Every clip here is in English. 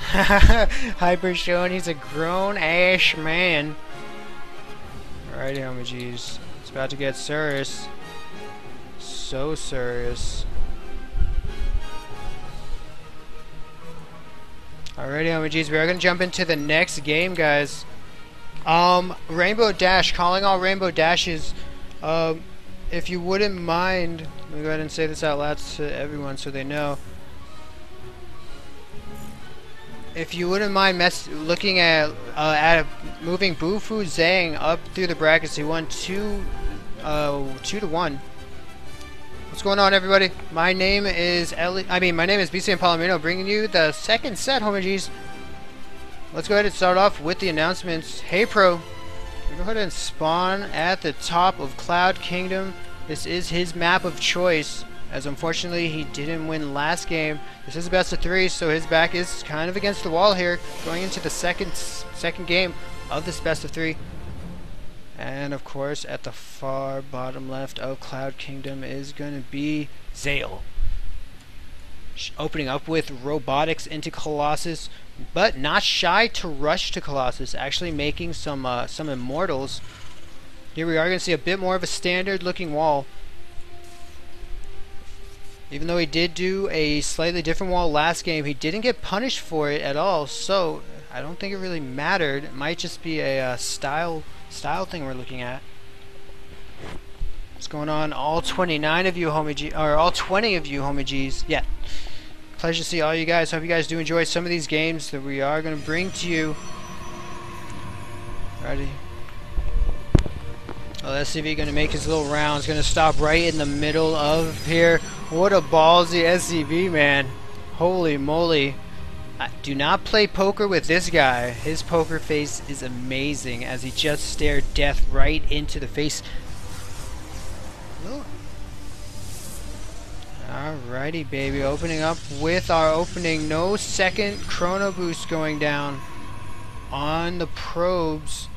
HypeR showing he's a grown-ass man. Alrighty, homie G's. It's about to get serious. So serious. Alrighty, homie G's. We are going to jump into the next game, guys. Rainbow Dash. Calling all Rainbow Dashes. If you wouldn't mind, let me go ahead and say this out loud to everyone so they know. If you wouldn't mind looking at moving Bo3 Zhang up through the brackets, he won 2-1. What's going on, everybody? My name is my name is B3 Palomino, bringing you the second set, homie G's. Let's go ahead and start off with the announcements. Hey, Pro, go ahead and spawn at the top of Cloud Kingdom. This is his map of choice, as unfortunately he didn't win last game. This is a best of 3, so his back is kind of against the wall here, going into the second game of this best of 3. And of course, at the far bottom left of Cloud Kingdom is going to be leZael, opening up with robotics into Colossus, but not shy to rush to Colossus, actually making some immortals. Here we are going to see a bit more of a standard looking wall. Even though he did do a slightly different wall last game, he didn't get punished for it at all, so I don't think it really mattered. It might just be a style thing we're looking at. What's going on, all 29 of you homie G, or all 20 of you homie G's? Yeah, pleasure to see all you guys. Hope you guys do enjoy some of these games that we are going to bring to you. Ready? Oh, SCV going to make his little rounds. Going to stop right in the middle of here. What a ballsy SCV, man. Holy moly. Do not play poker with this guy. His poker face is amazing as he just stared death right into the face. Alrighty, baby. Opening up with our opening. No second chrono boost going down on the probes.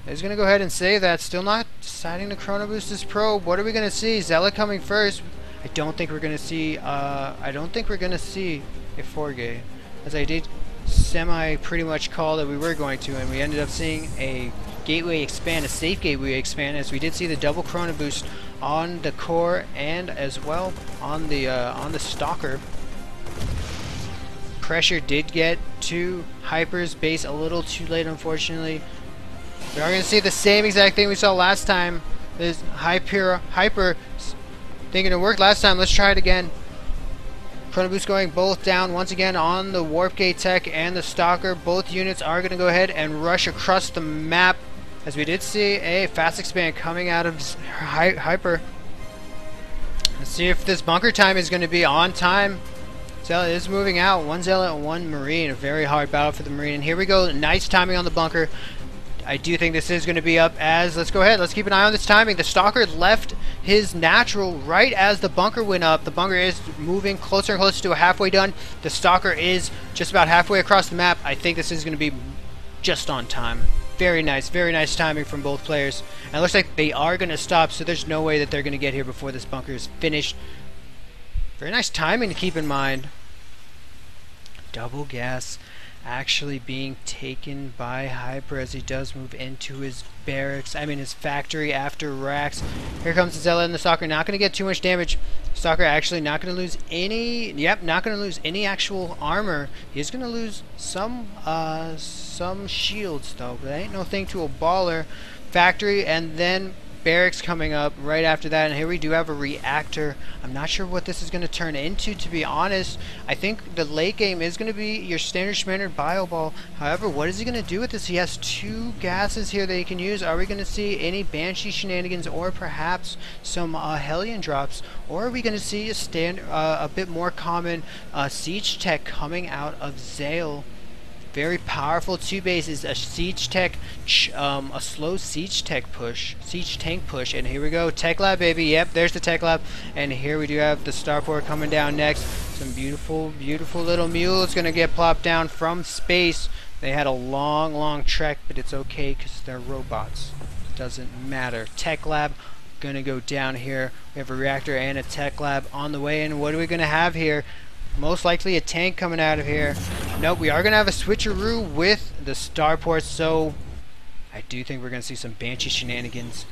He's going to go ahead and save that. Still not deciding to chrono boost this probe. What are we going to see? Zealot coming first. I don't think we're going to see a 4G, as I did pretty much call that we were going to, and we ended up seeing a gateway expand, a safe gateway expand, as we did see the double chrono boost on the core and as well on the stalker. Pressure did get to HypeR's base a little too late, unfortunately. We are going to see the same exact thing we saw last time. This HypeR thinking it worked last time. Let's try it again. Chrono boost going both down once again on the warp gate tech and the stalker. Both units are going to go ahead and rush across the map, as we did see a fast expand coming out of HypeR. Let's see if this bunker time is going to be on time. Zealot is moving out. One Zealot and one Marine. A very hard battle for the Marine. And here we go. Nice timing on the bunker. I do think this is going to be up as, let's go ahead, let's keep an eye on this timing. The stalker left his natural right as the bunker went up. The bunker is moving closer and closer to a halfway done. The stalker is just about halfway across the map. I think this is going to be just on time. Very nice timing from both players. And it looks like they are going to stop, so there's no way that they're going to get here before this bunker is finished. Very nice timing to keep in mind. Double gas actually being taken by HypeR as he does move into his barracks, his factory after racks. Here comes the Zealot and the stalker, not going to get too much damage. Stalker actually not going to lose any, not going to lose any actual armor. He's going to lose some shields though, but that ain't no thing to a baller. Factory and then barracks coming up right after that, and here we do have a reactor. I'm not sure what this is going to turn into, to be honest. I think the late game is going to be your standard bio ball. However, what is he going to do with this? He has 2 gases here that he can use. Are we going to see any Banshee shenanigans, or perhaps some Hellion drops, or are we going to see a bit more common siege tech coming out of leZael? Very powerful 2 bases, a siege tech, a slow siege tank push, and here we go, tech lab, baby. Yep, there's the tech lab, and here we do have the starport coming down next. Some beautiful little mules gonna get plopped down from space. They had a long trek, but it's okay because they're robots. It doesn't matter. Tech lab gonna go down here. We have a reactor and a tech lab on the way, and what are we gonna have here? Most likely a tank coming out of here. Nope, we are going to have a switcheroo with the starport, so I do think we're going to see some Banshee shenanigans.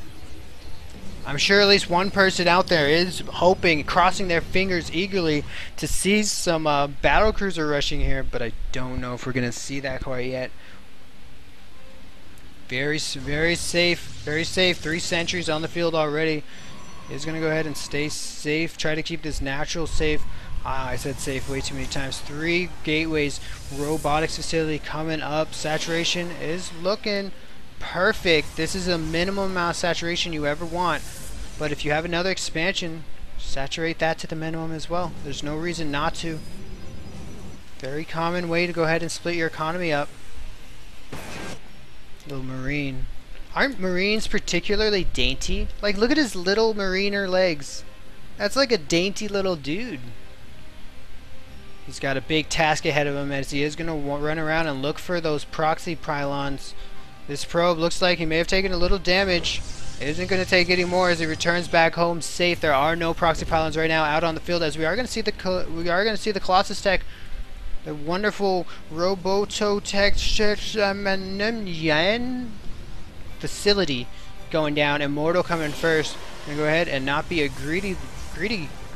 I'm sure at least one person out there is hoping, crossing their fingers eagerly to see some battle cruiser rushing here, but I don't know if we're going to see that quite yet. Very safe, very safe. 3 sentries on the field already. He's going to go ahead and stay safe, try to keep this natural safe. I said safe way too many times. 3 gateways, robotics facility coming up. Saturation is looking perfect. This is a minimum amount of saturation you ever want. But if you have another expansion, saturate that to the minimum as well. There's no reason not to. Very common way to go ahead and split your economy up. Little Marine. Aren't Marines particularly dainty? Like, look at his little Mariner legs. That's like a dainty little dude. He's got a big task ahead of him as he is going to run around and look for those proxy pylons. This probe looks like he may have taken a little damage. It isn't going to take any more as he returns back home safe. There are no proxy pylons right now out on the field, as we are going to see the Colossus tech, the wonderful Robototech facility going down. Immortal coming first. Gonna go ahead and not be a greedy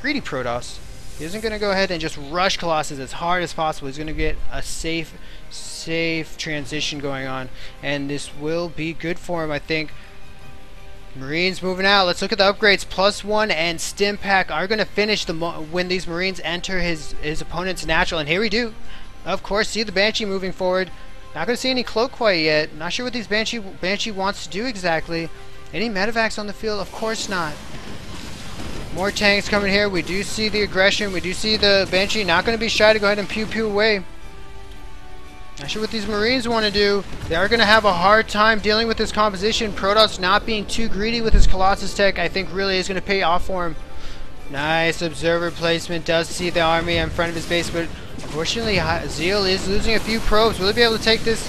Protoss. He isn't gonna go ahead and just rush Colossus as hard as possible. He's gonna get a safe transition going on, and this will be good for him, I think. Marines moving out. Let's look at the upgrades. +1 and Stim Pack are going to finish when these Marines enter his opponent's natural. And here we do. Of course, see the Banshee moving forward. Not going to see any cloak quite yet. Not sure what these Banshee wants to do exactly. Any medevacs on the field? Of course not. More tanks coming here. We do see the aggression. We do see the Banshee not going to be shy to go ahead and pew away. Not sure what these Marines want to do. They are going to have a hard time dealing with this composition. Protoss not being too greedy with his Colossus tech, I think really is going to pay off for him. Nice observer placement. Does see the army in front of his base, but unfortunately leZael is losing a few probes. Will he be able to take this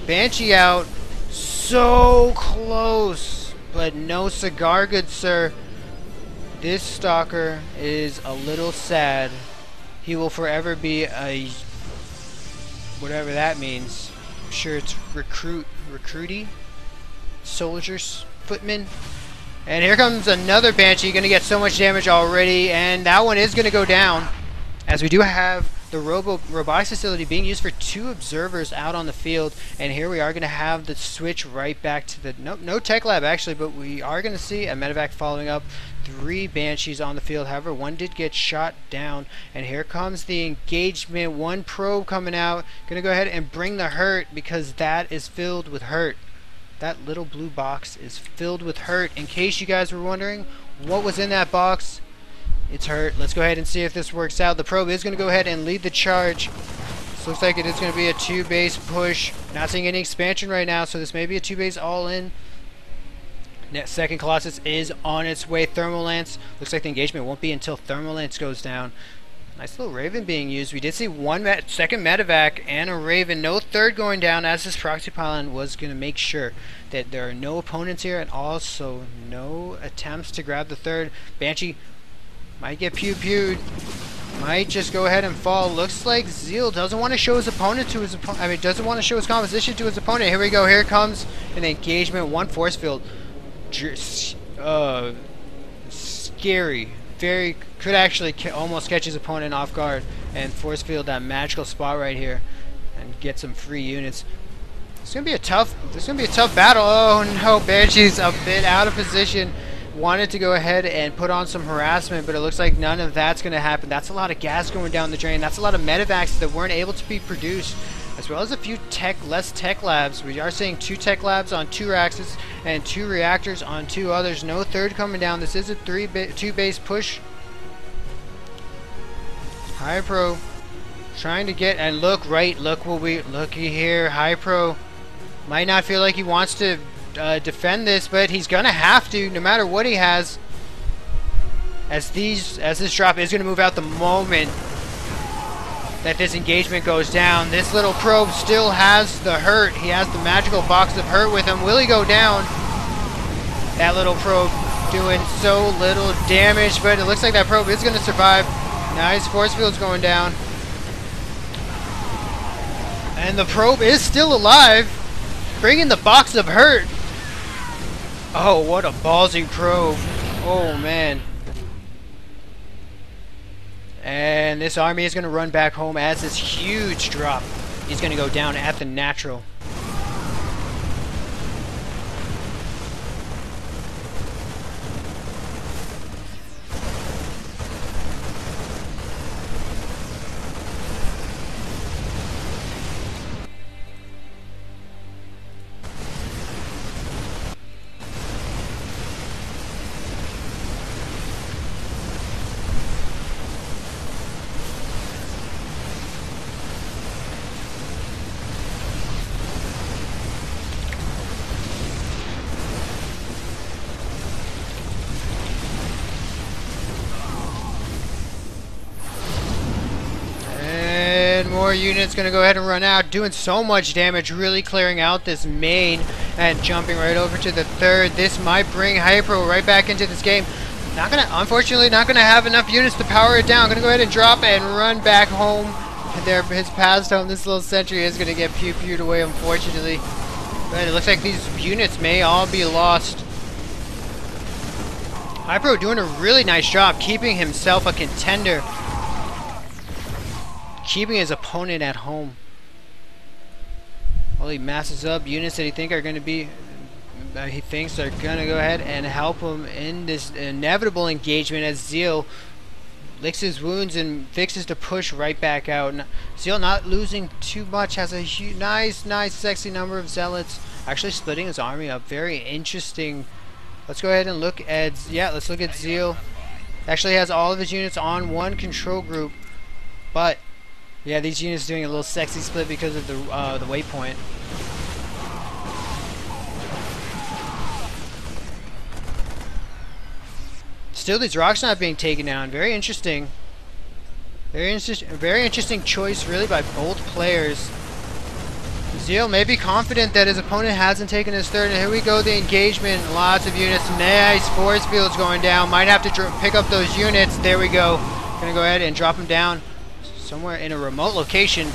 Banshee out? So close, but no cigar, good sir. This Stalker is a little sad. He will forever be a... whatever that means. I'm sure it's recruity, soldiers, footmen. And here comes another Banshee, going to get so much damage already, and that one is going to go down, as we do have the robotics facility being used for 2 observers out on the field. And here we are going to have the switch right back to the no tech lab actually, but we are going to see a medevac following up. 3 Banshees on the field. However, one did get shot down, and here comes the engagement. 1 probe coming out. Gonna go ahead and bring the hurt, because that is filled with hurt. That little blue box is filled with hurt. In case you guys were wondering what was in that box, it's hurt. Let's go ahead and see if this works out. The probe is gonna go ahead and lead the charge. This looks like it is gonna be a 2-base push. Not seeing any expansion right now, so this may be a 2-base all-in. Second Colossus is on its way. Thermal Lance. Looks like the engagement won't be until Thermal Lance goes down. Nice little Raven being used. We did see second medevac and a Raven. No third going down, as this proxy pylon was going to make sure that there are no opponents here, and also no attempts to grab the third. Banshee might get pew-pewed. Might just go ahead and fall. Looks like leZael doesn't want to show his opponent to his opponent. I mean, doesn't want to show his composition to his opponent. Here we go. Here comes an engagement. 1 force field. Scary. Very could actually almost catch his opponent off guard and force field that magical spot right here and get some free units. It's gonna be a tough battle. Oh no, Banshee's a bit out of position. Wanted to go ahead and put on some harassment, but it looks like none of that's gonna happen. That's a lot of gas going down the drain. That's a lot of medevacs that weren't able to be produced, as well as a few less tech labs. We are seeing 2 tech labs on 2 Raxes and 2 reactors on 2 others. No third coming down. This is a 2-base push. HypeR trying to get, and looky here. HypeR might not feel like he wants to defend this, but he's gonna have to, no matter what he has, as this drop is gonna move out the moment that this engagement goes down. This little probe still has the hurt. He has the magical box of hurt with him. Will he go down? That little probe doing so little damage, but it looks like that probe is going to survive. Nice force fields going down. And the probe is still alive, bringing the box of hurt. Oh, what a ballsy probe. Oh, man. And this army is going to run back home as this huge drop. He's going to go down at the natural. More units gonna go ahead and run out, doing so much damage, really clearing out this main and jumping right over to the third. This might bring HypeR right back into this game. Unfortunately, not gonna have enough units to power it down. Gonna go ahead and drop and run back home. His paths home. This little sentry is gonna get pew-pewed away, unfortunately. But it looks like these units may all be lost. HypeR doing a really nice job keeping himself a contender. Keeping his opponent at home. Well, he masses up units that he thinks are going to be, he thinks are going to go ahead and help him in this inevitable engagement as ZaEl licks his wounds and fixes to push right back out. ZaEl not losing too much, has a nice, sexy number of zealots. Actually splitting his army up. Very interesting. Let's go ahead and look at, let's look at ZaEl. Actually has all of his units on one control group, but yeah, these units doing a little sexy split because of the waypoint. Still, these rocks not being taken down. Very interesting. Very interesting choice, really, by both players. ZaEl may be confident that his opponent hasn't taken his third, and here we go, the engagement. Lots of units. Nice force fields going down. Might have to pick up those units. There we go. Gonna go ahead and drop them down somewhere in a remote location.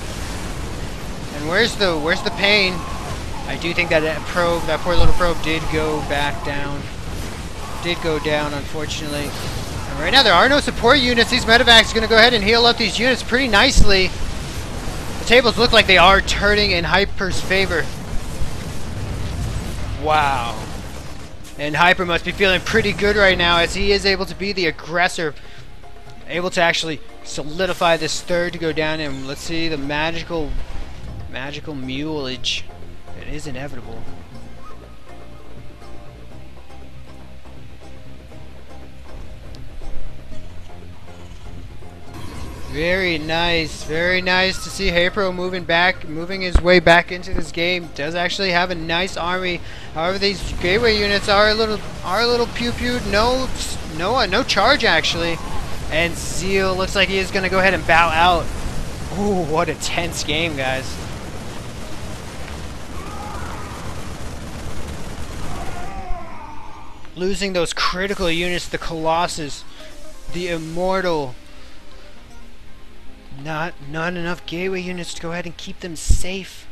And where's the pain? I do think that that poor little probe did go back down. Did go down, unfortunately. And right now there are no support units. These medevacs are going to go ahead and heal up these units pretty nicely. The tables look like they are turning in HypeR's favor. Wow. And HypeR must be feeling pretty good right now as he is able to be the aggressor. Able to actually solidify this third to go down, and let's see the magical mulage. It is inevitable. Very nice to see HypeR moving his way back into this game. Does actually have a nice army. However, these gateway units are a little pew-pewed. No charge actually. And ZaEl looks like he is going to go ahead and bow out. Ooh, what a tense game, guys. Losing those critical units, the Colossus, the Immortal. Not enough gateway units to go ahead and keep them safe.